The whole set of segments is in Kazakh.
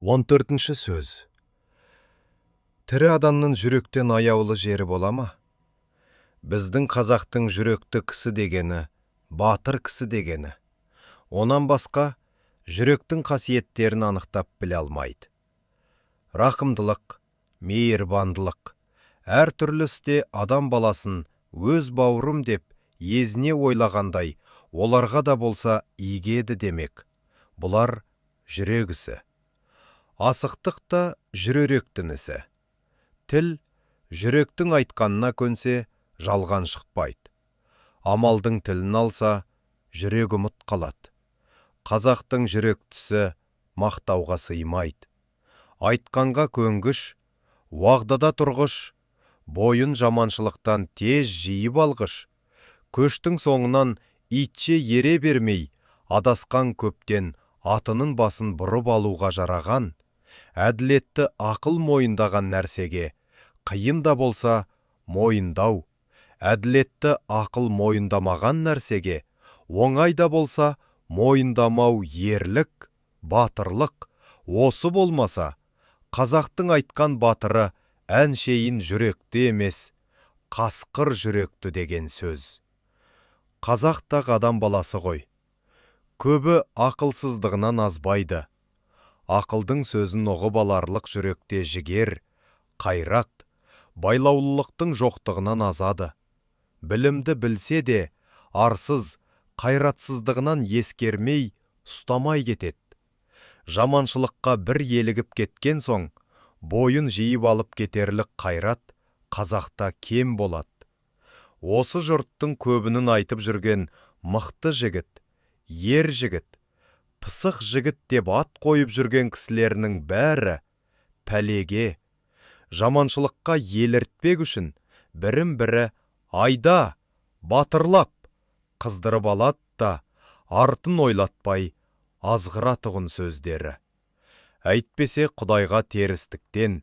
14-ші сөз. Тірі адамның жүректен аяулы жері бола ма? Біздің қазақтың жүректі кісі дегені, батыр кісі дегені. Онан басқа жүректің қасиеттерін анықтап біле алмайды. Рақымдылық, мейірбандылық, әр түрлі істе адам баласын өз бауырым деп езіне ойлағандай, оларға да болса игеді демек. Бұлар жүрек ісі. Асықтық та жүреректің ісі. Тіл жүректің айтқанына көнсе, жалған шықпайды. Амалдың тілін алса, жүрек ұмыт қалады. Қазақтың жүректісі мақтауға сыймайды. Айтқанға көнгіш, уағдада тұрғыш, бойын жаманшылықтан тез жиып алғыш, көштің соңынан итше ере бермей, адасқан көптен атының басын бұрып алуға жараған, әділетті ақыл мойындаған нәрсеге, қиын да болса мойындау, әділетті ақыл мойындамаған нәрсеге, оңай да болса мойындамау ерлік, батырлық, осы болмаса, қазақтың айтқан батыры әншейін жүректі емес, қасқыр жүректі деген сөз. Қазақ та адам баласы ғой. Көбі ақылсыздығынан азбайды. Ақылдың сөзін ұғып аларлық жүректе жігер, қайрат, байлаулылықтың жоқтығынан азады. Білімді білсе де, арсыз, қайратсыздығынан ескермей, ұстамай кетеді. Жаманшылыққа бір елігіп кеткен соң, бойын жиып алып кетерлік қайрат қазақта кем болады. Осы жұрттың көбінің айтып жүрген мықты жігіт, ер жігіт, пысық жігіт деп ат қойып жүрген кісілерінің бәрі пәлеге, жаманшылыққа еліртпек үшін бірін-бірі айда, батырлап, қыздырып алады да, артын ойлатпай азғыратұғын сөздері. Әйтпесе Құдайға терістіктен,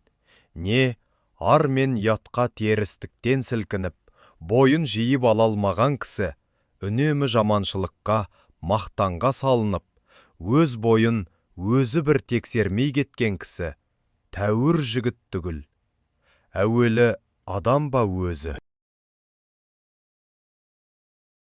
не ар мен ұятқа терістіктен сілкініп, бойын жиып ала алмаған кісі, үнемі жаманшылыққа, мақтанға салынып, өз бойын өзі бір тексермей кеткен кісі, тәуір жігіт түгіл. Әуелі адам ба өзі?